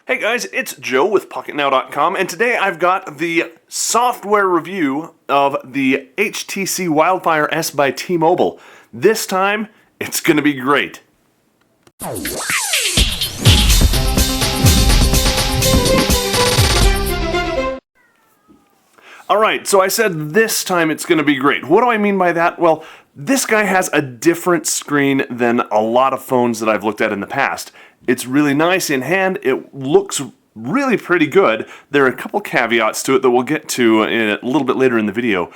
Hey guys, it's Joe with Pocketnow.com, and today I've got the software review of the HTC Wildfire S by T-Mobile. This time, it's going to be great. Alright, so I said this time it's going to be great. What do I mean by that? Well, this guy has a different screen than a lot of phones that I've looked at in the past. It's really nice in hand, it looks really pretty good. There are a couple caveats to it that we'll get to a little bit later in the video.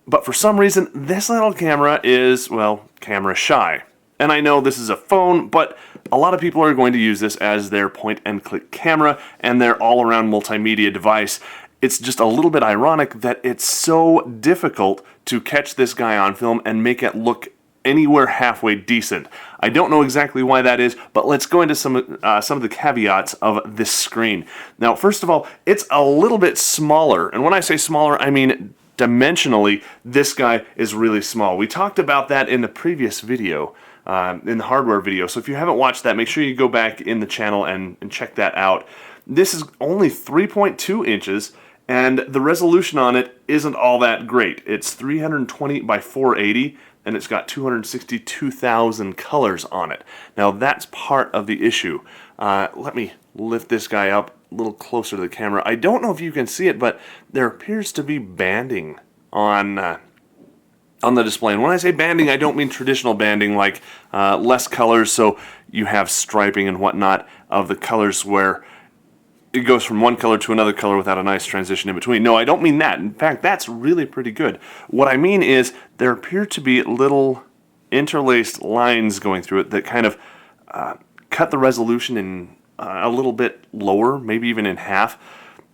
But for some reason, this little camera is, well, camera shy. And I know this is a phone, but a lot of people are going to use this as their point-and-click camera and their all-around multimedia device. It's just a little bit ironic that it's so difficult to catch this guy on film and make it look anywhere halfway decent. I don't know exactly why that is, but let's go into some of the caveats of this screen. Now, first of all, it's a little bit smaller, and when I say smaller, I mean dimensionally, this guy is really small. We talked about that in the previous video, in the hardware video, so if you haven't watched that, make sure you go back in the channel and check that out. This is only 3.2 inches, and the resolution on it isn't all that great. It's 320 by 480, and it's got 262,000 colors on it. Now that's part of the issue. Let me lift this guy up a little closer to the camera. I don't know if you can see it, but there appears to be banding on the display. And when I say banding, I don't mean traditional banding like less colors, so you have striping and whatnot of the colors where it goes from one color to another color without a nice transition in between. No, I don't mean that. In fact, that's really pretty good. What I mean is there appear to be little interlaced lines going through it that kind of cut the resolution in a little bit lower, maybe even in half.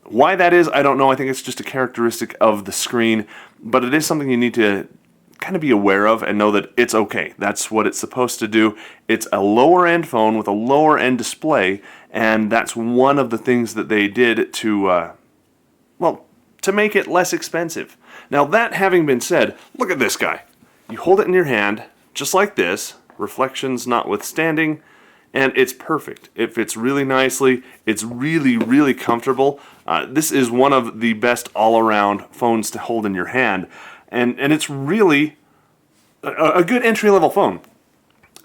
Why that is, I don't know. I think it's just a characteristic of the screen, but it is something you need to kind of be aware of and know that it's okay. That's what it's supposed to do. It's a lower end phone with a lower end display, and that's one of the things that they did to, well, to make it less expensive. Now that having been said, look at this guy. You hold it in your hand, just like this, reflections notwithstanding, and it's perfect. It fits really nicely. It's really, really comfortable. This is one of the best all-around phones to hold in your hand. And it's really a good entry-level phone.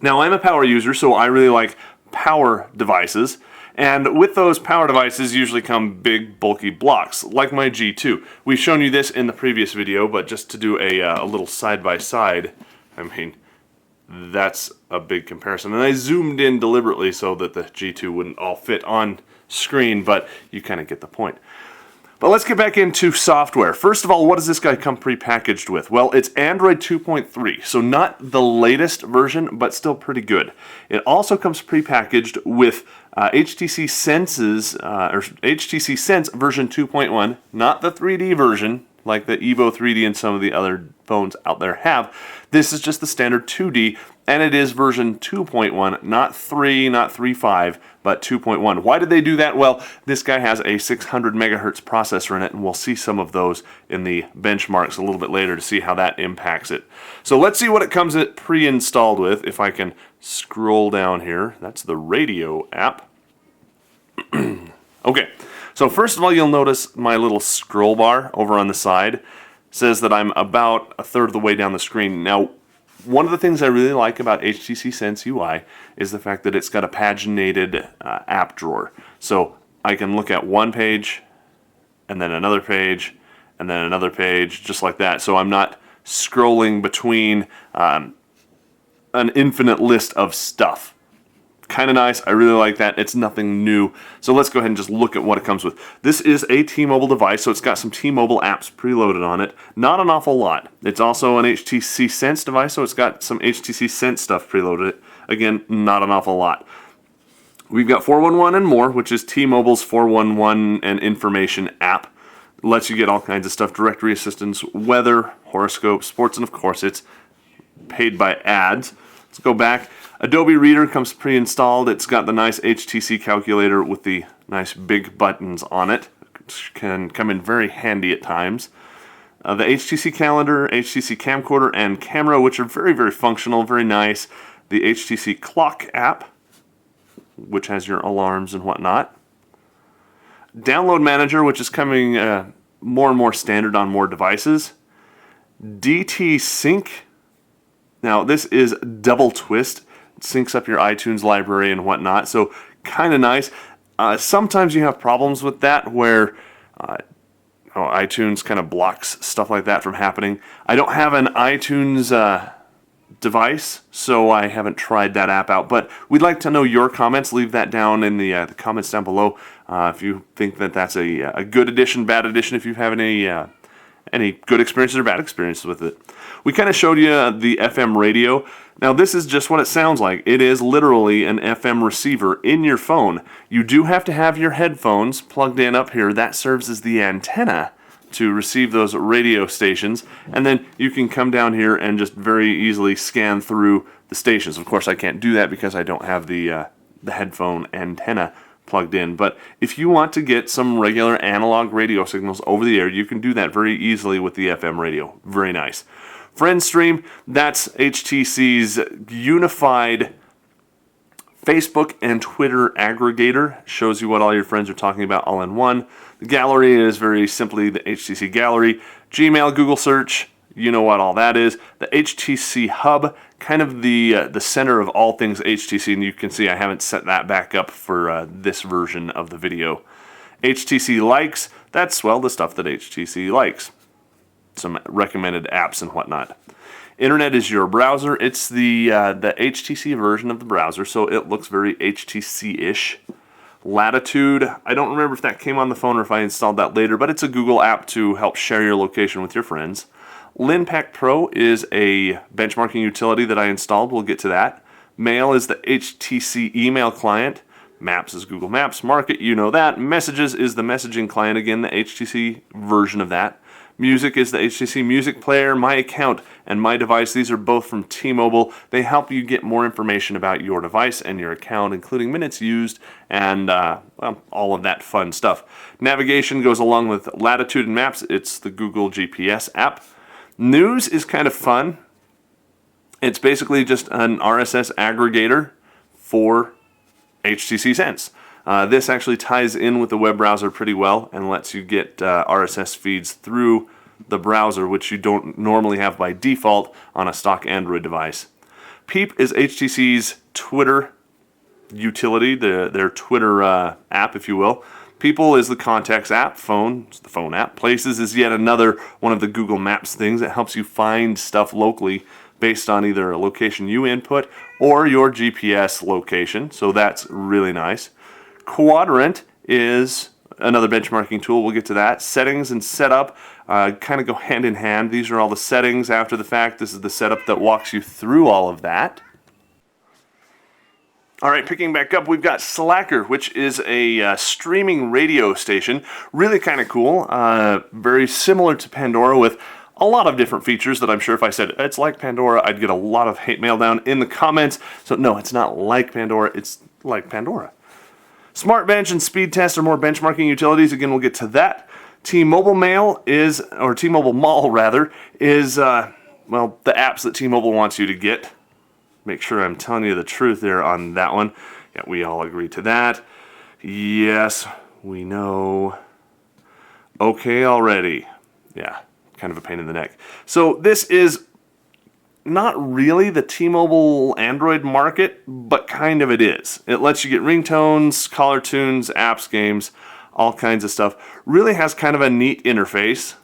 Now, I'm a power user, so I really like power devices. And with those power devices usually come big, bulky blocks, like my G2. We've shown you this in the previous video, but just to do a little side-by-side, I mean, that's a big comparison. And I zoomed in deliberately so that the G2 wouldn't all fit on screen, but you kind of get the point. But let's get back into software. First of all, what does this guy come pre-packaged with? Well, it's Android 2.3, so not the latest version, but still pretty good. It also comes pre-packaged with HTC Sense version 2.1, not the 3D version like the Evo 3D and some of the other phones out there have. This is just the standard 2D, and it is version 2.1, not 3, not 3.5, but 2.1. Why did they do that? Well, this guy has a 600 megahertz processor in it, and we'll see some of those in the benchmarks a little bit later to see how that impacts it. So let's see what it comes pre-installed with. If I can scroll down here, that's the radio app. Okay. So first of all, you'll notice my little scroll bar over on the side says that I'm about a third of the way down the screen. Now, one of the things I really like about HTC Sense UI is the fact that it's got a paginated app drawer. So I can look at one page, and then another page, and then another page, just like that. So I'm not scrolling between an infinite list of stuff. Kind of nice. I really like that. It's nothing new. So let's go ahead and just look at what it comes with. This is a T-Mobile device, so it's got some T-Mobile apps preloaded on it. Not an awful lot. It's also an HTC Sense device, so it's got some HTC Sense stuff preloaded. Again, not an awful lot. We've got 411 and More, which is T-Mobile's 411 and information app. It lets you get all kinds of stuff, directory assistance, weather, horoscope, sports, and of course it's paid by ads. Let's go back. Adobe Reader comes pre-installed. It's got the nice HTC calculator with the nice big buttons on it. It can come in very handy at times. The HTC calendar, HTC camcorder, and camera, which are very, very functional, very nice. The HTC clock app, which has your alarms and whatnot. Download Manager, which is coming more and more standard on more devices. DT Sync. Now, this is double twist. It syncs up your iTunes library and whatnot, so kind of nice. Sometimes you have problems with that where iTunes kind of blocks stuff like that from happening. I don't have an iTunes device, so I haven't tried that app out, but we'd like to know your comments. Leave that down in the comments down below if you think that that's a good addition, bad addition, if you have any good experiences or bad experiences with it. We kind of showed you the FM radio. Now this is just what it sounds like. It is literally an FM receiver in your phone. You do have to have your headphones plugged in up here. That serves as the antenna to receive those radio stations, and then you can come down here and just very easily scan through the stations. Of course, I can't do that because I don't have the headphone antenna plugged in, but if you want to get some regular analog radio signals over the air, you can do that very easily with the FM radio. Very nice. FriendStream, that's HTC's unified Facebook and Twitter aggregator. Shows you what all your friends are talking about all in one. The gallery is very simply the HTC Gallery. Gmail, Google Search, you know what all that is. The HTC Hub, kind of the center of all things HTC, and you can see I haven't set that back up for this version of the video. HTC Likes, that's, well, the stuff that HTC likes. Some recommended apps and whatnot. Internet is your browser. It's the HTC version of the browser, so it looks very HTC-ish. Latitude, I don't remember if that came on the phone or if I installed that later, but it's a Google app to help share your location with your friends. LinPack Pro is a benchmarking utility that I installed. We'll get to that. Mail is the HTC email client. Maps is Google Maps. Market, you know that. Messages is the messaging client, again, the HTC version of that. Music is the HTC Music Player. My Account and My Device, these are both from T-Mobile. They help you get more information about your device and your account, including minutes used and well, all of that fun stuff. Navigation goes along with Latitude and Maps. It's the Google GPS app. News is kind of fun. It's basically just an RSS aggregator for HTC Sense. This actually ties in with the web browser pretty well and lets you get RSS feeds through the browser, which you don't normally have by default on a stock Android device. Peep is HTC's Twitter utility, their Twitter app, if you will. People is the contacts app. Phone is the phone app. Places is yet another one of the Google Maps things that helps you find stuff locally based on either a location you input or your GPS location, so that's really nice. Quadrant is another benchmarking tool. We'll get to that. Settings and setup kind of go hand in hand. These are all the settings after the fact. This is the setup that walks you through all of that. All right, picking back up, we've got Slacker, which is a streaming radio station. Really kind of cool. Very similar to Pandora with a lot of different features that I'm sure if I said it's like Pandora, I'd get a lot of hate mail down in the comments. So no, it's not like Pandora, it's like Pandora. Smart Bench and Speed Test are more benchmarking utilities. Again, we'll get to that. T-Mobile Mail is, or T-Mobile Mall rather, is, well, the apps that T-Mobile wants you to get. Make sure I'm telling you the truth there on that one. Yeah, we all agree to that. Yes, we know. Okay already. Yeah, kind of a pain in the neck. So this is not really the T-Mobile Android market, but kind of it is. It lets you get ringtones, caller tunes, apps, games, all kinds of stuff. Really has kind of a neat interface.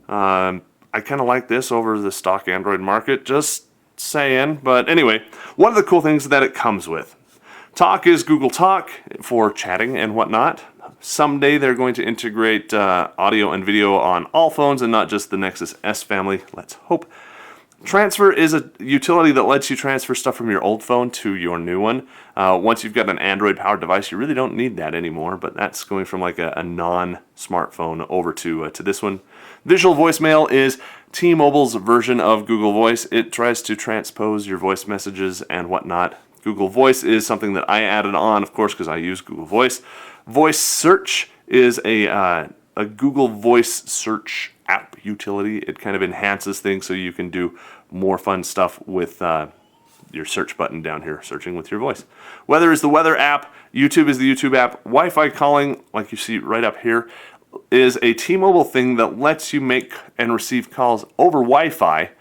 I kind of like this over the stock Android market, just saying. But anyway, one of the cool things that it comes with. Talk is Google Talk for chatting and whatnot. Someday they're going to integrate audio and video on all phones and not just the Nexus S family. Let's hope. Transfer is a utility that lets you transfer stuff from your old phone to your new one. Once you've got an Android-powered device, you really don't need that anymore, but that's going from like a non-smartphone over to this one. Visual voicemail is T-Mobile's version of Google Voice. It tries to transpose your voice messages and whatnot. Google Voice is something that I added on, of course, because I use Google Voice. Voice Search is a Google Voice Search app utility. It kind of enhances things so you can do more fun stuff with your search button down here, searching with your voice. Weather is the weather app. YouTube is the YouTube app. Wi-Fi calling, like you see right up here, is a T-Mobile thing that lets you make and receive calls over Wi-Fi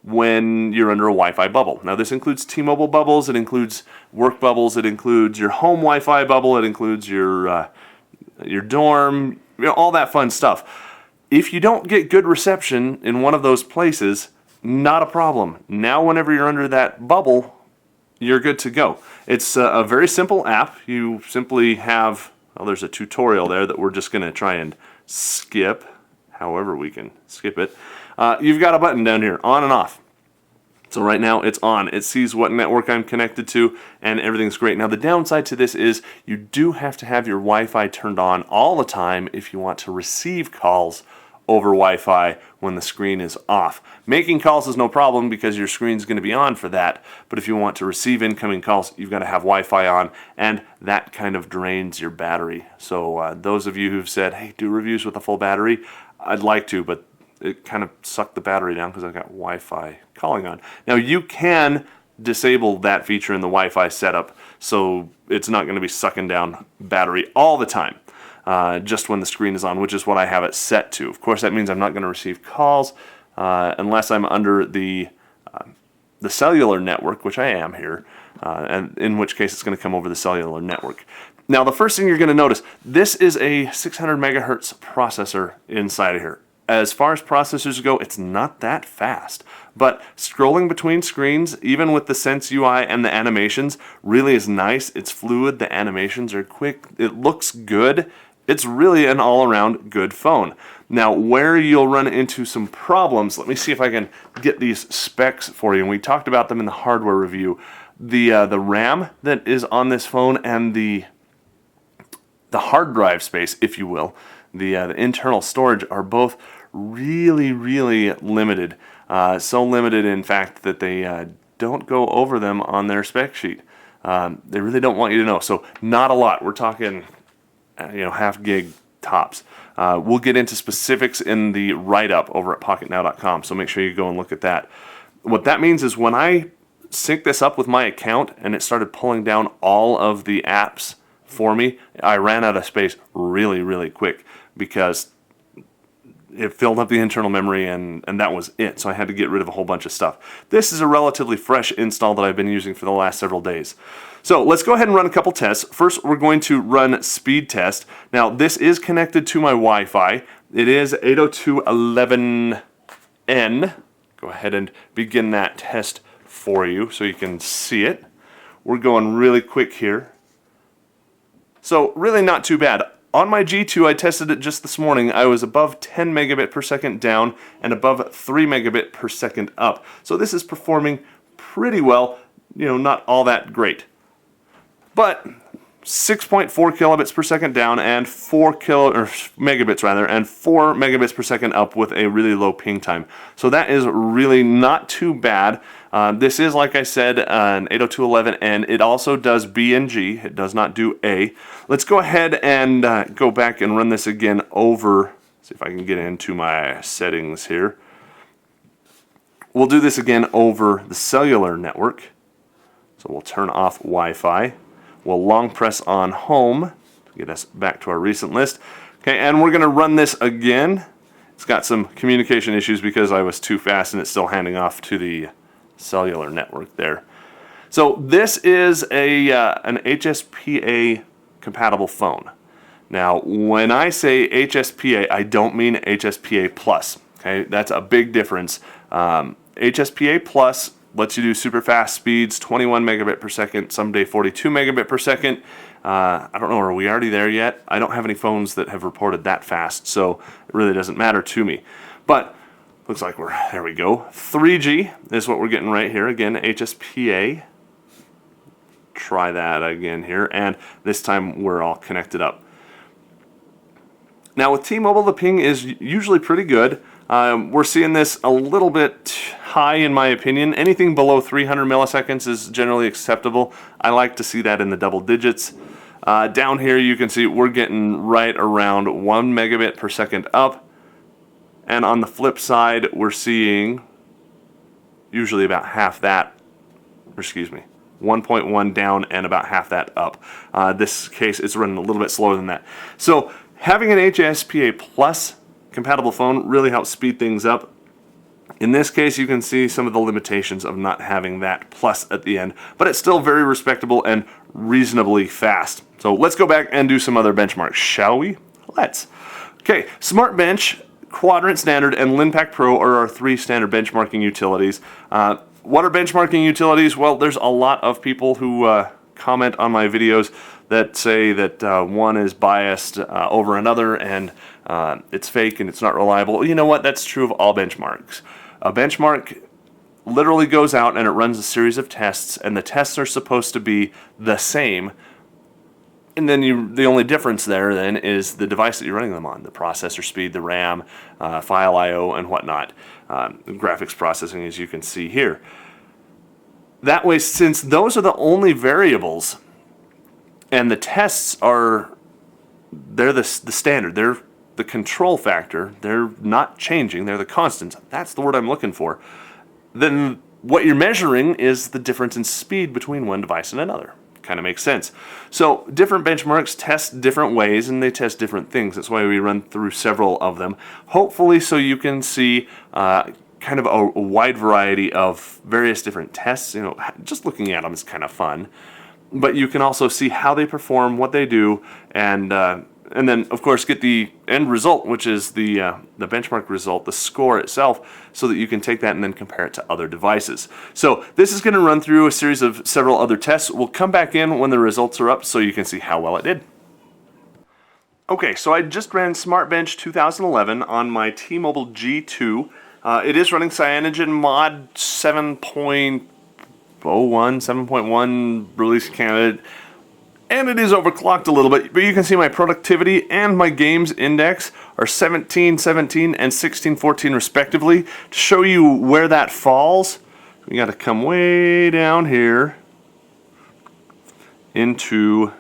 when you're under a Wi-Fi bubble. Now this includes T-Mobile bubbles, it includes work bubbles, it includes your home Wi-Fi bubble, it includes your dorm, all that fun stuff. If you don't get good reception in one of those places, not a problem. Now whenever you're under that bubble, you're good to go. It's a very simple app. You simply have, well, there's a tutorial there that we're just going to try and skip, however we can skip it. You've got a button down here, on and off. So right now it's on. It sees what network I'm connected to, and everything's great. Now the downside to this is you do have to have your Wi-Fi turned on all the time if you want to receive calls over Wi-Fi when the screen is off. Making calls is no problem because your screen's going to be on for that, but if you want to receive incoming calls, you've got to have Wi-Fi on, and that kind of drains your battery. So those of you who've said, hey, do reviews with a full battery, I'd like to, but it kind of sucked the battery down because I've got Wi-Fi calling on. Now you can disable that feature in the Wi-Fi setup so it's not going to be sucking down battery all the time, just when the screen is on, which is what I have it set to. Of course, that means I'm not going to receive calls unless I'm under the cellular network, which I am here, and in which case it's going to come over the cellular network. Now the first thing you're going to notice, this is a 600 megahertz processor inside of here. As far as processors go, it's not that fast, but scrolling between screens, even with the Sense UI and the animations, really is nice. It's fluid, the animations are quick, it looks good. It's really an all-around good phone. Now, where you'll run into some problems, let me see if I can get these specs for you, and we talked about them in the hardware review. The RAM that is on this phone and the hard drive space, if you will, the internal storage are both really, really limited. So limited, in fact, that they don't go over them on their spec sheet. They really don't want you to know. So not a lot. We're talking, half gig tops. We'll get into specifics in the write-up over at Pocketnow.com. So make sure you go and look at that. What that means is when I sync this up with my account and it started pulling down all of the apps for me, I ran out of space really, really quick because it filled up the internal memory and that was it. So I had to get rid of a whole bunch of stuff. This is a relatively fresh install that I've been using for the last several days. So let's go ahead and run a couple tests. First, we're going to run speed test. Now, this is connected to my Wi-Fi. It is 802.11n. Go ahead and begin that test for you so you can see it. We're going really quick here. So really not too bad. On my G2, I tested it just this morning. I was above 10 megabit per second down and above 3 megabit per second up. So this is performing pretty well, not all that great. But 6.4 kilobits per second down and 4 megabits per second up with a really low ping time. So that is really not too bad. This is, like I said, an 802.11n. It also does B and G. It does not do A. Let's go ahead and go back and run this again over. See if I can get into my settings here. We'll do this again over the cellular network. So we'll turn off Wi-Fi. We'll long press on home to get us back to our recent list. Okay, and we're going to run this again. It's got some communication issues because I was too fast and it's still handing off to the cellular network there. So this is an HSPA compatible phone. Now, when I say HSPA, I don't mean HSPA Plus. Okay, that's a big difference. HSPA Plus lets you do super fast speeds, 21 megabit per second, someday 42 megabit per second. I don't know, are we already there yet? I don't have any phones that have reported that fast, so it really doesn't matter to me. But looks like there we go. 3G is what we're getting right here. Again, HSPA. Try that again here, and this time we're all connected up. Now with T-Mobile, the ping is usually pretty good. We're seeing this a little bit high in my opinion. Anything below 300 milliseconds is generally acceptable. I like to see that in the double digits. Down here you can see we're getting right around 1 megabit per second up. And on the flip side, we're seeing usually about half that excuse me, 1.1 down and about half that up. This case, it's running a little bit slower than that. So having an HSPA Plus compatible phone really helps speed things up. In this case, you can see some of the limitations of not having that plus at the end, but it's still very respectable and reasonably fast. So let's go back and do some other benchmarks, shall we? Let's. Okay, Smart Bench, Quadrant Standard, and Linpack Pro are our 3 standard benchmarking utilities. What are benchmarking utilities? Well, there's a lot of people who comment on my videos that say that one is biased over another and it's fake and it's not reliable. You know what? That's true of all benchmarks. A benchmark literally goes out and it runs a series of tests, and the tests are supposed to be the same. And then the only difference there then is the device that you're running them on, the processor speed, the RAM, file I/O, and whatnot. Graphics processing, as you can see here. That way, since those are the only variables, and the tests they're the standard, they're the control factor, they're not changing, they're the constants, that's the word I'm looking for, then what you're measuring is the difference in speed between one device and another. Kind of makes sense. So different benchmarks test different ways and they test different things. That's why we run through several of them. Hopefully so you can see kind of a wide variety of various different tests. You know, just looking at them is kind of fun. But you can also see how they perform, what they do, and then of course get the end result, which is the benchmark result, the score itself, so that you can take that and then compare it to other devices. So this is going to run through a series of several other tests. We'll come back in when the results are up so you can see how well it did. Okay, so I just ran SmartBench 2011 on my T-Mobile G2. It is running CyanogenMod 7.01, 7.1 release candidate. And it is overclocked a little bit, but you can see my productivity and my games index are 1717 and 1614 respectively. To show you where that falls, we got to come way down here into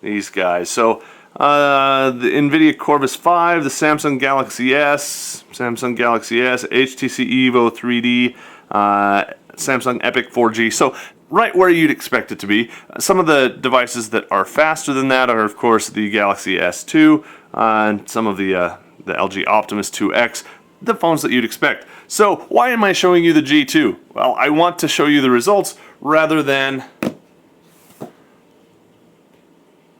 these guys. So the NVIDIA Corvus 5, the Samsung Galaxy S, HTC Evo 3D, Samsung Epic 4G. So right where you'd expect it to be. Some of the devices that are faster than that are, of course, the Galaxy S2 and some of the LG Optimus 2X, the phones that you'd expect. So why am I showing you the G2? Well, I want to show you the results rather than...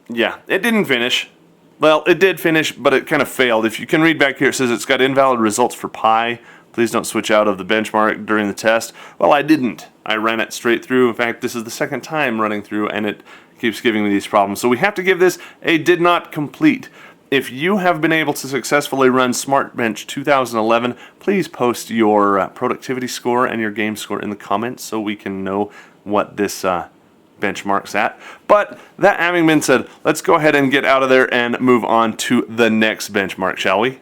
Yeah, it didn't finish. Well, it did finish, but it kind of failed. If you can read back here, it says it's got invalid results for Pi. Please don't switch out of the benchmark during the test. Well, I didn't. I ran it straight through. In fact, this is the second time running through, and it keeps giving me these problems. So we have to give this a did not complete. If you have been able to successfully run SmartBench 2011, please post your productivity score and your game score in the comments so we can know what this benchmark's at. But that having been said, let's go ahead and get out of there and move on to the next benchmark, shall we?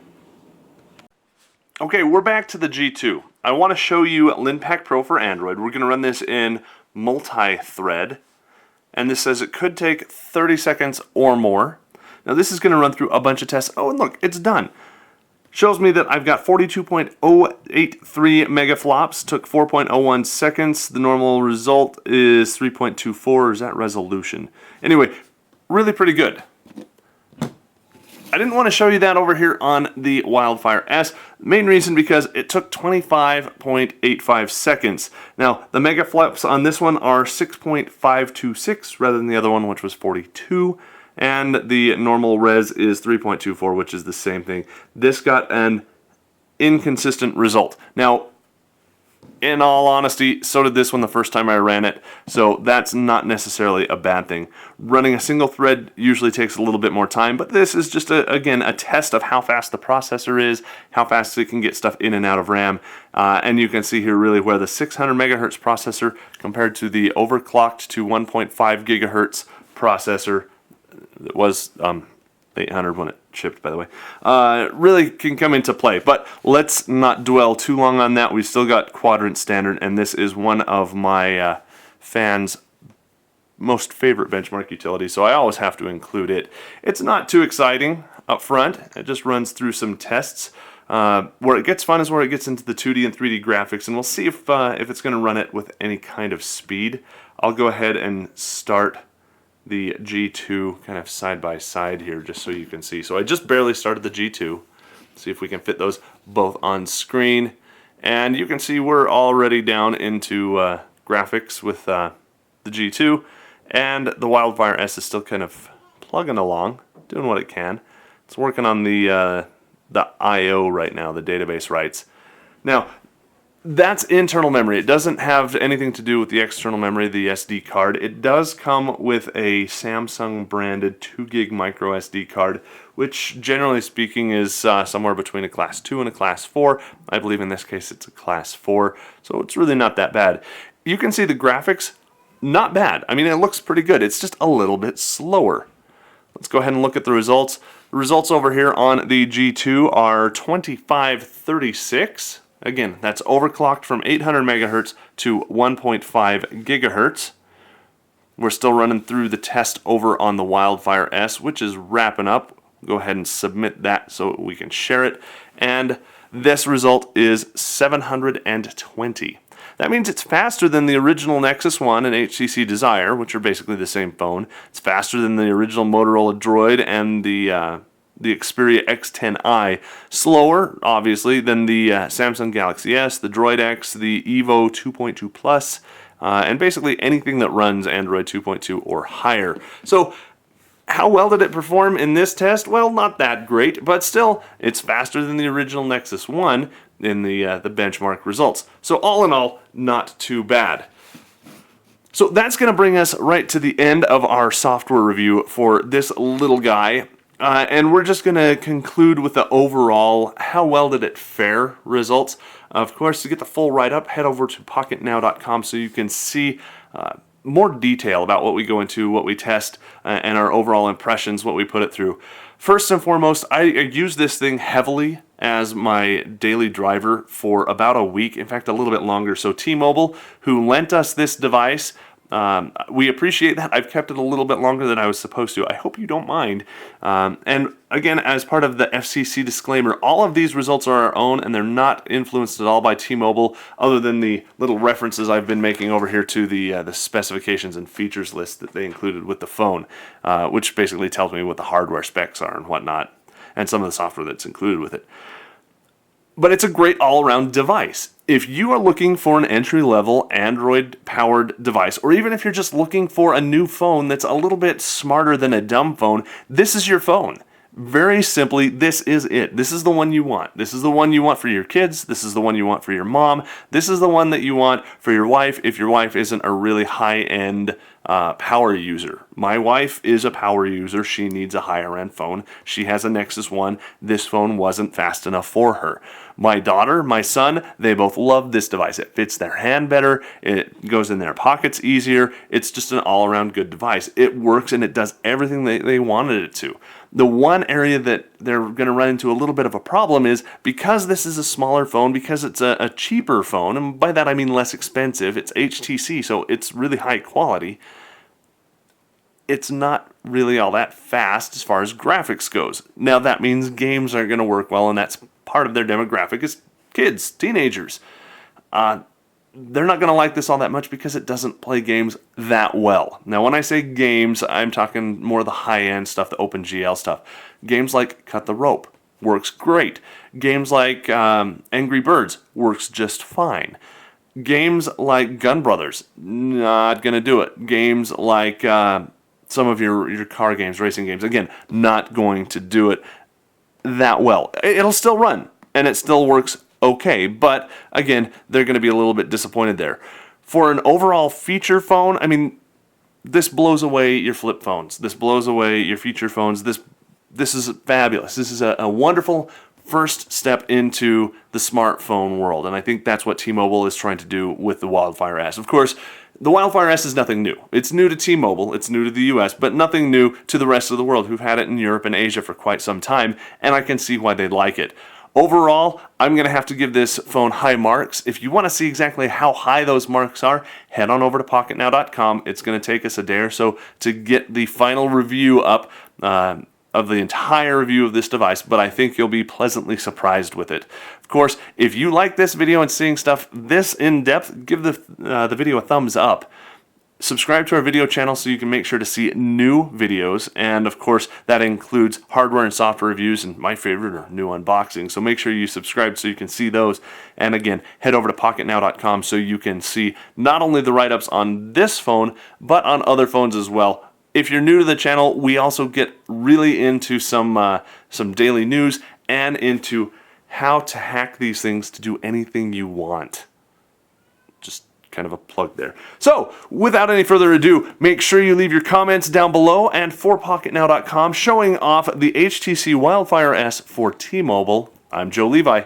Okay, we're back to the G2. I want to show you Linpack Pro for Android. We're going to run this in multi-thread, and this says it could take 30 seconds or more. Now this is going to run through a bunch of tests. Oh, and look, it's done. Shows me that I've got 42.083 megaflops, took 4.01 seconds. The normal result is 3.24, is that resolution? Anyway, really pretty good. I didn't want to show you that over here on the Wildfire S. Main reason because it took 25.85 seconds. Now, the megaflops on this one are 6.526 rather than the other one, which was 42. And the normal res is 3.24, which is the same thing. This got an inconsistent result. Now, in all honesty, so did this one the first time I ran it, so that's not necessarily a bad thing. Running a single thread usually takes a little bit more time, but this is just, again, a test of how fast the processor is, how fast it can get stuff in and out of RAM, and you can see here really where the 600 megahertz processor compared to the overclocked to 1.5 gigahertz processor that was 800 when it shipped, by the way, really can come into play. But let's not dwell too long on that. We've still got Quadrant Standard, and this is one of my fans' most favorite benchmark utilities, so I always have to include it. It's not too exciting up front. It just runs through some tests. Where it gets fun is where it gets into the 2D and 3D graphics, and we'll see if it's going to run it with any kind of speed. I'll go ahead and start the G2 kind of side by side here just so you can see. So I just barely started the G2. See if we can fit those both on screen. And you can see we're already down into graphics with the G2, and the Wildfire S is still kind of plugging along, doing what it can. It's working on the I/O right now, the database writes. Now, that's internal memory. It doesn't have anything to do with the external memory, the SD card. It does come with a Samsung branded 2 gig micro SD card, which generally speaking is somewhere between a class 2 and a class 4. I believe in this case it's a class 4, so it's really not that bad. You can see the graphics, not bad. I mean, it looks pretty good. It's just a little bit slower. Let's go ahead and look at the results. The results over here on the G2 are 2536. Again, that's overclocked from 800 megahertz to 1.5 gigahertz. We're still running through the test over on the Wildfire S, which is wrapping up. Go ahead and submit that so we can share it. And this result is 720. That means it's faster than the original Nexus 1 and HTC Desire, which are basically the same phone. It's faster than the original Motorola Droid and the Xperia X10i. Slower, obviously, than the Samsung Galaxy S, the Droid X, the Evo 2.2 Plus, and basically anything that runs Android 2.2 or higher. So, how well did it perform in this test? Well, not that great, but still, it's faster than the original Nexus 1 in the benchmark results. So all in all, not too bad. So that's going to bring us right to the end of our software review for this little guy. And we're just going to conclude with the overall how well did it fare results. Of course, to get the full write-up, head over to Pocketnow.com so you can see more detail about what we go into, what we test, and our overall impressions, what we put it through. First and foremost, I use this thing heavily as my daily driver for about a week, in fact a little bit longer. So T-Mobile, who lent us this device, we appreciate that. I've kept it a little bit longer than I was supposed to. I hope you don't mind. And again, as part of the FCC disclaimer, all of these results are our own and they're not influenced at all by T-Mobile, other than the little references I've been making over here to the specifications and features list that they included with the phone, which basically tells me what the hardware specs are and whatnot, and some of the software that's included with it. But it's a great all-around device. If you are looking for an entry-level Android-powered device, or even if you're just looking for a new phone that's a little bit smarter than a dumb phone, this is your phone. Very simply, this is it. This is the one you want. This is the one you want for your kids. This is the one you want for your mom. This is the one that you want for your wife if your wife isn't a really high-end power user. My wife is a power user. She needs a higher-end phone. She has a Nexus 1. This phone wasn't fast enough for her. My daughter, my son, they both love this device. It fits their hand better. It goes in their pockets easier. It's just an all-around good device. It works and it does everything they wanted it to. The one area that they're going to run into a little bit of a problem is because this is a smaller phone, because it's a cheaper phone, and by that I mean less expensive, it's HTC, so it's really high quality. It's not really all that fast as far as graphics goes. Now that means games aren't going to work well, and that's part of their demographic is kids, teenagers. They're not going to like this all that much because it doesn't play games that well. Now, when I say games, I'm talking more the high-end stuff, the OpenGL stuff. Games like Cut the Rope works great. Games like Angry Birds works just fine. Games like Gun Brothers, not going to do it. Games like some of your car games, racing games, again, not going to do it that well. It'll still run, and it still works okay, but again, they're going to be a little bit disappointed there. For an overall feature phone, I mean, this blows away your flip phones. This blows away your feature phones. This is fabulous. This is a wonderful first step into the smartphone world, and I think that's what T-Mobile is trying to do with the Wildfire S. Of course, the Wildfire S is nothing new. It's new to T-Mobile, it's new to the US, but nothing new to the rest of the world who've had it in Europe and Asia for quite some time, and I can see why they'd like it. Overall, I'm going to have to give this phone high marks. If you want to see exactly how high those marks are, head on over to Pocketnow.com. It's going to take us a day or so to get the final review up of of the entire review of this device, but I think you'll be pleasantly surprised with it. Of course, if you like this video and seeing stuff this in-depth, give the video a thumbs up. Subscribe to our video channel so you can make sure to see new videos, and of course that includes hardware and software reviews, and my favorite are new unboxings, so make sure you subscribe so you can see those. And again, head over to Pocketnow.com so you can see not only the write-ups on this phone, but on other phones as well. If you're new to the channel, we also get really into some daily news and into how to hack these things to do anything you want. Just kind of a plug there. So, without any further ado, make sure you leave your comments down below, and for Pocketnow.com, showing off the HTC Wildfire S for T-Mobile, I'm Joe Levi.